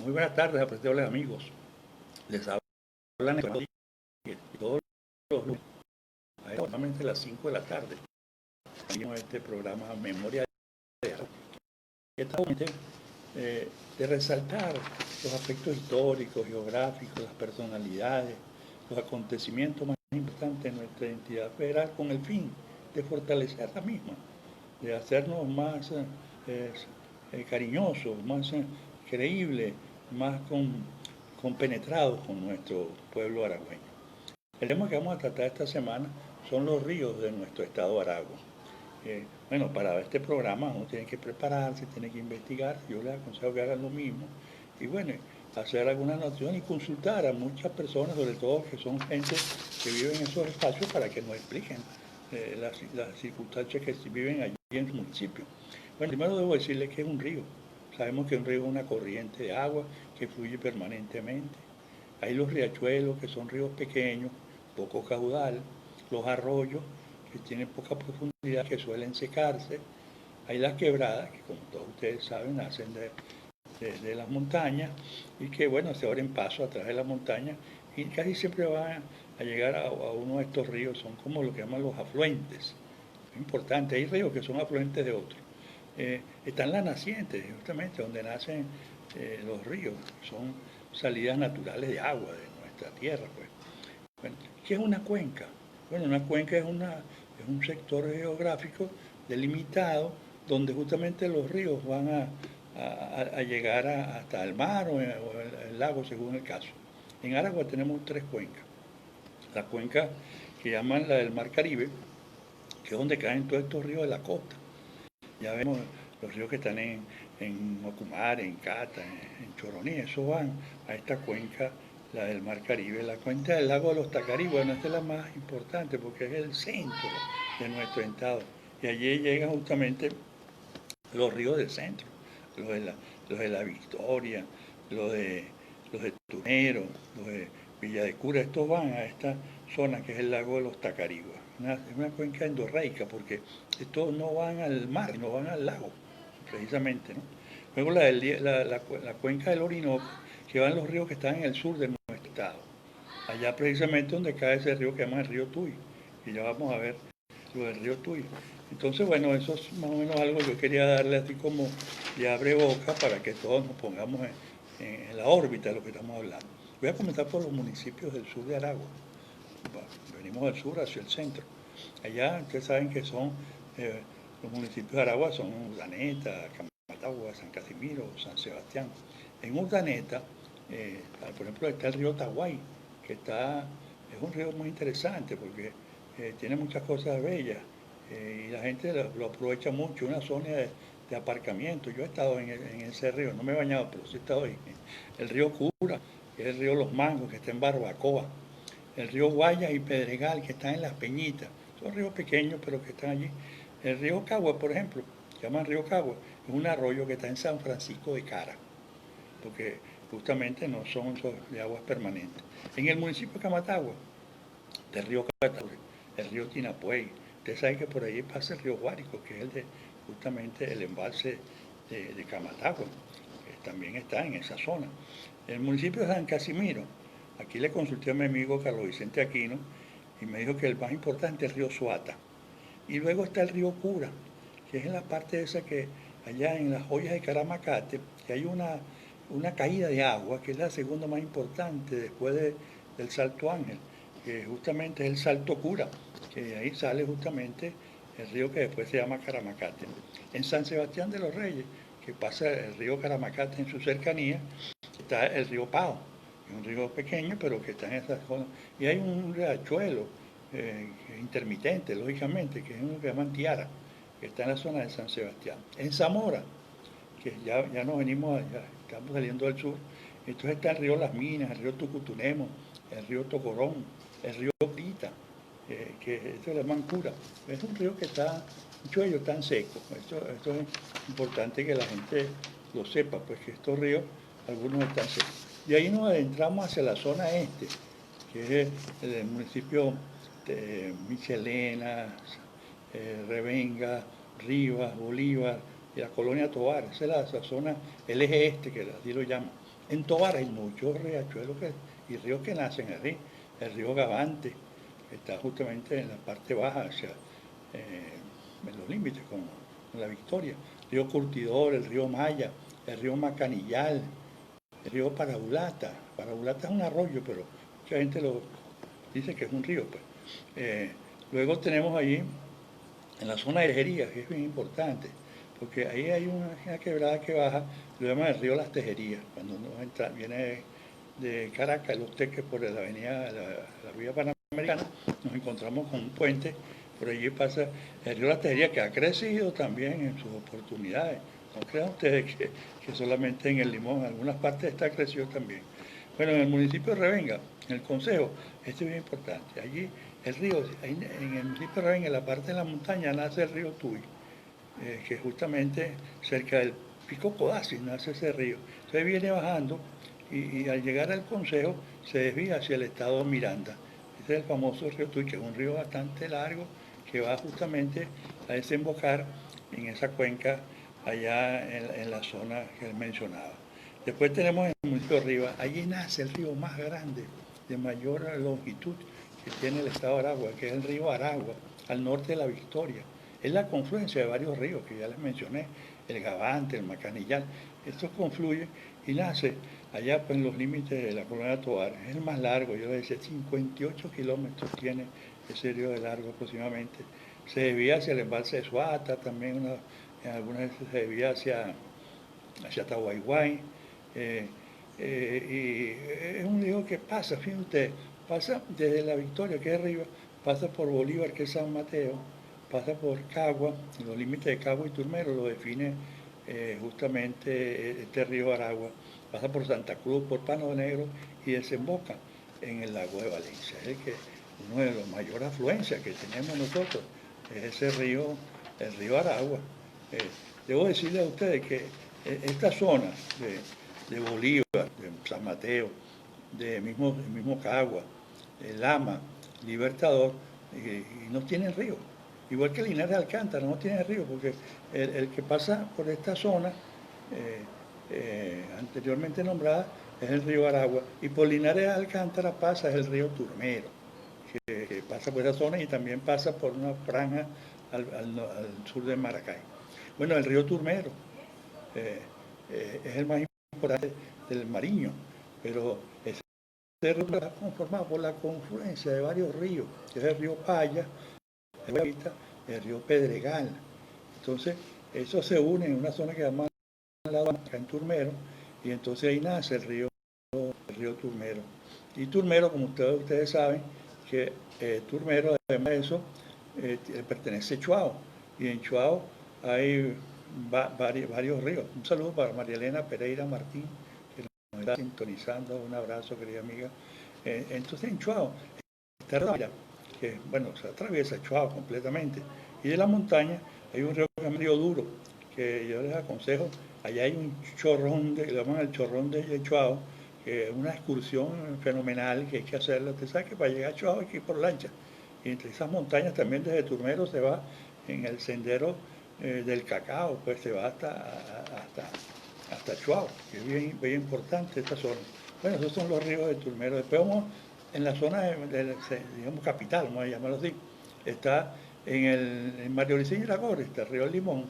Muy buenas tardes, apreciables amigos. Les hablan y todos los lunes, aproximadamente a las 5 de la tarde. Tenemos este programa Memoria de Arte, que está de resaltar los aspectos históricos, geográficos, las personalidades, los acontecimientos más importantes de nuestra identidad federal con el fin de fortalecer la misma, de hacernos más cariñosos, más creíbles, más compenetrados con nuestro pueblo aragüeño. El tema que vamos a tratar esta semana son los ríos de nuestro estado Aragua. Bueno, para este programa uno tiene que prepararse, tiene que investigar, yo les aconsejo que hagan lo mismo, y bueno, hacer alguna anotación y consultar a muchas personas, sobre todo que son gente que viven en esos espacios, para que nos expliquen las circunstancias que viven allí en su municipio. Bueno, primero debo decirles que es un río. Sabemos que un río es una corriente de agua que fluye permanentemente. Hay los riachuelos, que son ríos pequeños, poco caudal, los arroyos, que tienen poca profundidad, que suelen secarse. Hay las quebradas, que como todos ustedes saben, nacen de las montañas y que, bueno, se abren paso a través de la montaña y casi siempre van a llegar a uno de estos ríos, son como lo que llaman los afluentes. Es importante, hay ríos que son afluentes de otros. Están las nacientes, justamente, donde nacen los ríos, son salidas naturales de agua de nuestra tierra. Pues. Bueno, ¿qué es una cuenca? Bueno, una cuenca es un sector geográfico delimitado donde justamente los ríos van a llegar hasta el mar o el lago, según el caso. En Aragua tenemos tres cuencas. La cuenca que llaman la del Mar Caribe, que es donde caen todos estos ríos de la costa. Ya vemos los ríos que están en Ocumare, en Cata, en Choroní, esos van a esta cuenca, la del Mar Caribe. La cuenca del lago de los Tacarí, bueno, esta es la más importante porque es el centro de nuestro estado. Y allí llegan justamente los ríos del centro, los de la Victoria, los de Tunero, los de Villa de Cura, estos van a esta zona que es el lago de los Tacarigua. Es una cuenca endorreica porque estos no van al mar, no van al lago, precisamente. ¿No? Luego la cuenca del Orinoco, que van los ríos que están en el sur de nuestro estado. Allá precisamente donde cae ese río que llaman el río Tuy. Y ya vamos a ver lo del río Tuy. Entonces, bueno, eso es más o menos algo que yo quería darle así como de abre boca para que todos nos pongamos en la órbita de lo que estamos hablando. Voy a comenzar por los municipios del sur de Aragua. Venimos del sur hacia el centro. Allá ustedes saben que son los municipios de Aragua son Urdaneta, Camatagua, San Casimiro, San Sebastián. En Urdaneta, por ejemplo, está el río Taguay, que es un río muy interesante porque tiene muchas cosas bellas y la gente lo aprovecha mucho, una zona de aparcamiento. Yo he estado en ese río, no me he bañado, pero sí he estado ahí. El río Cura, que es el río Los Mangos, que está en Barbacoa. El río Guayas y Pedregal, que están en Las Peñitas. Son ríos pequeños, pero que están allí. El río Cagua, por ejemplo, se llama río Cagua, es un arroyo que está en San Francisco de Cara, porque justamente no son de aguas permanentes. En el municipio de Camatagua, del río Cataure, el río Tinapuey. Ustedes saben que por ahí pasa el río Guárico, que es justamente el embalse de Camatagua, que también está en esa zona. El municipio de San Casimiro, aquí le consulté a mi amigo Carlos Vicente Aquino y me dijo que el más importante es el río Suata. Y luego está el río Cura, que es en la parte esa que allá en las joyas de Caramacate, que hay una caída de agua, que es la segunda más importante después del Salto Ángel, que justamente es el Salto Cura, que de ahí sale justamente el río que después se llama Caramacate. En San Sebastián de los Reyes, que pasa el río Caramacate en su cercanía, está el río Pao, que es un río pequeño, pero que está en esa zona. Y hay un riachuelo intermitente, lógicamente, que es uno que llaman Tiara, que está en la zona de San Sebastián. En Zamora, que ya nos venimos, ya estamos saliendo del sur, entonces está el río Las Minas, el río Tucutunemo, el río Tocorón, el río Crita, que esto le llaman Cura. Es un río que está, muchos de ellos están secos. Esto es importante que la gente lo sepa, pues que estos ríos, algunos están secos. De ahí nos adentramos hacia la zona este, que es el municipio de Michelena, Revenga, Rivas, Bolívar y la colonia Tovar. Esa es la zona, el eje este, que así lo llaman. En Tovar hay muchos riachuelos y ríos que nacen allí. El río Gavante, que está justamente en la parte baja, en los límites con la Victoria. El río Curtidor, el río Maya, el río Macanillal, el río Paraulata. Paraulata es un arroyo, pero mucha gente lo dice que es un río. Pues. Luego tenemos allí, en la zona de Tejerías, que es bien importante, porque ahí hay una quebrada que baja, lo llaman el río Las Tejerías, cuando uno viene de Caracas, Los Teques, por la avenida, la vía panamericana, nos encontramos con un puente, por allí pasa el río Las Tejerías, que ha crecido también en sus oportunidades. No crean ustedes que solamente en el Limón, en algunas partes está crecido también. Bueno, en el municipio de Revenga, en el Consejo, esto es bien importante. Allí el río, en el municipio de Revenga, en la parte de la montaña, nace el río Tuy, que justamente cerca del Pico Codazzi nace ese río. Entonces viene bajando y al llegar al Consejo se desvía hacia el estado Miranda. Ese es el famoso río Tuy, que es un río bastante largo que va justamente a desembocar en esa cuenca allá en la zona que él mencionaba. Después tenemos el municipio de Rivas, allí nace el río más grande, de mayor longitud que tiene el estado de Aragua, que es el río Aragua, al norte de la Victoria. Es la confluencia de varios ríos que ya les mencioné, el Gavante, el Macanillal. Estos confluyen y nace allá pues, en los límites de la colonia de Tovar. Es el más largo, yo les decía, 58 kilómetros tiene ese río de largo aproximadamente. Se desvía hacia el embalse de Suata, también en algunas veces se desvía hacia Tahuayhuay. Y es un río que pasa, fíjense usted, pasa desde la Victoria, que es arriba, pasa por Bolívar, que es San Mateo, pasa por Cagua, los límites de Cagua y Turmero lo define justamente este río Aragua, pasa por Santa Cruz, por Pano Negro y desemboca en el lago de Valencia. Es uno de los mayores afluencias que tenemos nosotros, es ese río, el río Aragua. Debo decirles a ustedes que esta zona de Bolívar, de San Mateo, de mismo Cagua, de Lama, Libertador, y no tienen río. Igual que Linares de Alcántara, no tiene río, porque el que pasa por esta zona, anteriormente nombrada, es el río Aragua, y por Linares de Alcántara pasa el río Turmero, que pasa por esa zona y también pasa por una franja al sur de Maracay. Bueno, el río Turmero es el más importante del Mariño, pero ese río está conformado por la confluencia de varios ríos, que es el río Paya, el río Pedregal. Entonces, eso se une en una zona que se llama acá en Turmero, y entonces ahí nace el río Turmero. Y Turmero, como ustedes saben, que Turmero, además de eso, pertenece a Chuao, y en Chuao hay varios ríos. Un saludo para María Elena Pereira Martín, que nos está sintonizando. Un abrazo, querida amiga. Entonces en Chuao está Ravira, que bueno, se atraviesa Chuao completamente. Y de la montaña hay un río que es Río Duro, que yo les aconsejo. Allá hay un chorrón, le llaman el chorrón de Chuao, que es una excursión fenomenal que hay que hacerla. Usted sabe que para llegar a Chuao hay que ir por lancha. Y entre esas montañas también desde Turmero se va en el sendero del Cacao, pues se va hasta Chuao, que es bien importante esta zona. Bueno, esos son los ríos de Turmero. Después vamos en la zona digamos, capital, vamos a llamarlo así. Está en Mario Liceño y Lagore, está el río Limón,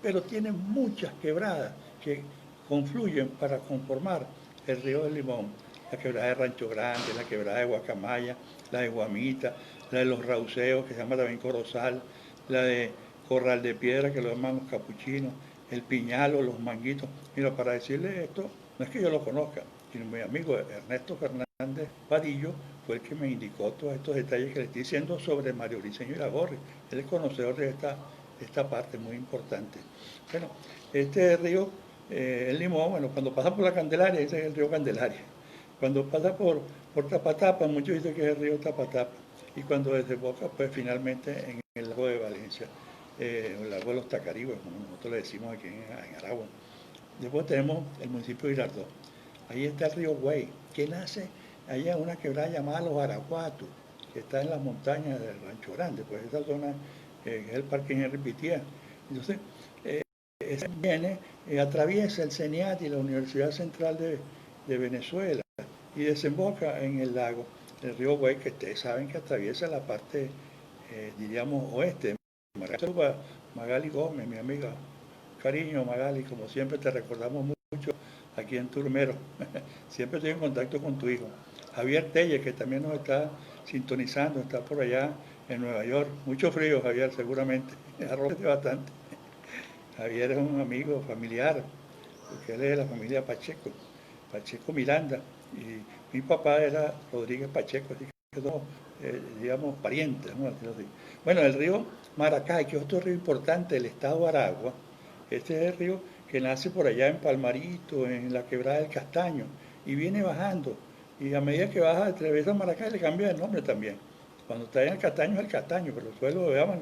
pero tiene muchas quebradas que confluyen para conformar el río del Limón. La quebrada de Rancho Grande, la quebrada de Guacamaya, la de Guamita, la de los Rauseos, que se llama también Corozal, la de Corral de Piedra, que lo llaman los capuchinos, el Piñalo, los Manguitos. Mira, para decirles esto, no es que yo lo conozca, sino mi amigo Ernesto Fernández Padillo fue el que me indicó todos estos detalles que le estoy diciendo sobre Mario Briceño y Lagorri. Él es conocedor de esta parte muy importante. Bueno, este río, el Limón, bueno, cuando pasa por la Candelaria, ese es el río Candelaria. Cuando pasa por Tapatapa, muchos dicen que es el río Tapatapa. Y cuando desemboca, pues finalmente en el lago de Valencia, el lago de los Tacarigües, como nosotros le decimos aquí en Aragua. Después tenemos el municipio de Girardot. Ahí está el río Güey, que nace allá en una quebrada llamada Los Araguatos, que está en las montañas del Rancho Grande, pues esa zona es el Parque Henry Pitía. Entonces, ese viene, atraviesa el CENIAT y la Universidad Central de Venezuela y desemboca en el lago, el río Güey, que ustedes saben que atraviesa la parte, diríamos, oeste. Magali Gómez, mi amiga. Cariño, Magali, como siempre te recordamos mucho aquí en Turmero. Siempre estoy en contacto con tu hijo. Javier Telle, que también nos está sintonizando, está por allá en Nueva York. Mucho frío, Javier, seguramente. Arrope bastante. Javier es un amigo familiar, porque él es de la familia Pacheco, Pacheco Miranda. Y mi papá era Rodríguez Pacheco, así que somos, digamos, parientes, ¿no? Bueno, el río Maracay, que es otro río importante del estado de Aragua. Este es el río que nace por allá en Palmarito, en la quebrada del Castaño, y viene bajando. Y a medida que baja, atraviesa Maracay, le cambia el nombre también. Cuando está en el Castaño es el Castaño, pero el suelo lo llaman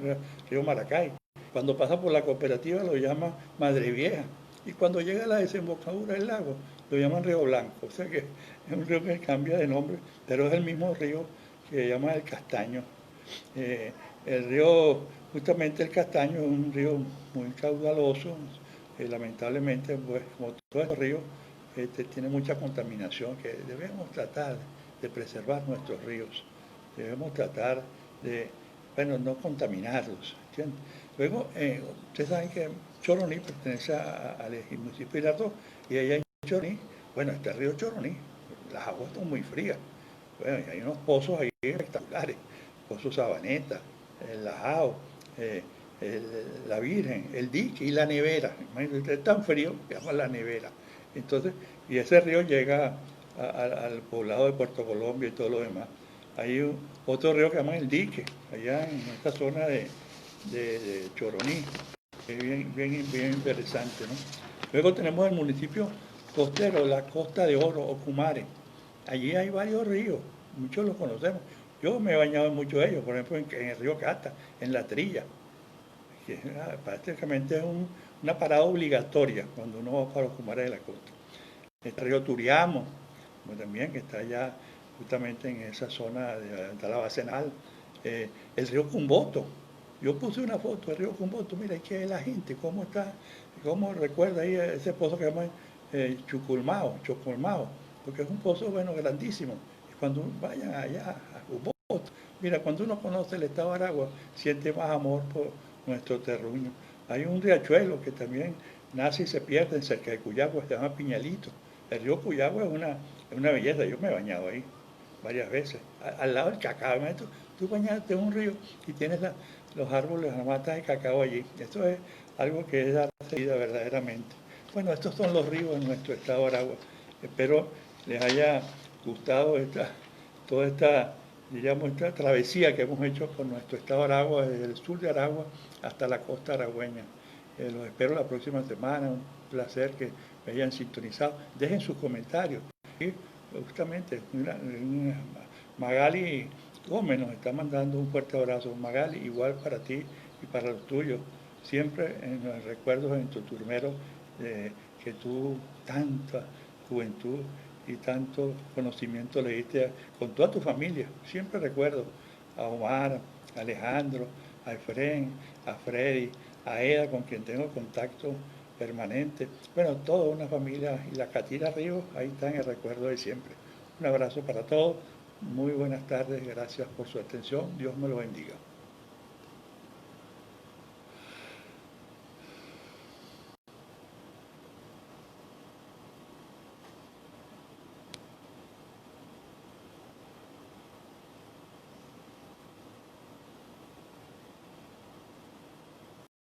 río Maracay. Cuando pasa por la cooperativa lo llama Madre Vieja. Y cuando llega a la desembocadura del lago, lo llaman Río Blanco. O sea que es un río que cambia de nombre, pero es el mismo río que se llama el Castaño. El río, justamente el Castaño, es un río muy caudaloso. Lamentablemente, pues, como todos los ríos, tiene mucha contaminación, que debemos tratar de preservar nuestros ríos. Debemos tratar de, bueno, no contaminarlos. ¿Entiendes? Luego, ustedes saben que Choroní pertenece al municipio de Girardot, y allá en Choroní, bueno, está el río Choroní, las aguas están muy frías. Bueno, y hay unos pozos ahí espectaculares, Pozo Sabaneta, el Lajao, la Virgen, el dique y la nevera. Imagínate, es tan frío que llama la nevera. Entonces, y ese río llega al poblado de Puerto Colombia y todo lo demás. Hay otro río que llama el dique, allá en esta zona de Choroní, que es bien interesante, ¿no? Luego tenemos el municipio costero, la Costa de Oro, Ocumare. Allí hay varios ríos, muchos los conocemos. Yo me he bañado en muchos de ellos, por ejemplo en el río Cata, en La Trilla, que prácticamente es una parada obligatoria cuando uno va para Ocumare de la costa. Está el río Turiamo, también, que está allá justamente en esa zona de la Bacenal. El río Cumboto. Yo puse una foto del río Cumboto, mira, que es la gente, cómo está, cómo recuerda ahí ese pozo que llaman Chocolmao, porque es un pozo, bueno, grandísimo. Y cuando vayan allá a Cumboto, mira, cuando uno conoce el estado de Aragua, siente más amor por nuestro terruño. Hay un riachuelo que también nace y se pierde cerca de Cuyagua, se llama Piñalito. El río Cuyagua es una belleza, yo me he bañado ahí varias veces, al lado del cacao. Tú bañaste en un río y tienes los árboles, las matas de cacao allí. Esto es algo que es darse vida verdaderamente. Bueno, estos son los ríos en nuestro estado de Aragua. Espero les haya gustado toda esta, digamos, esta travesía que hemos hecho por nuestro estado de Aragua, desde el sur de Aragua hasta la costa aragüeña. Los espero la próxima semana, un placer que me hayan sintonizado. Dejen sus comentarios. Y justamente, Magali Gómez nos está mandando un fuerte abrazo. Magali, igual para ti y para los tuyos. Siempre en los recuerdos en tu turmero, que tú tanta juventud y tanto conocimiento le diste con toda tu familia. Siempre recuerdo a Omar, a Alejandro, a Efren, a Freddy, a Eda, con quien tengo contacto permanente. Bueno, toda una familia, y la Catira Ríos, ahí está en el recuerdo de siempre. Un abrazo para todos, muy buenas tardes, gracias por su atención, Dios me lo bendiga.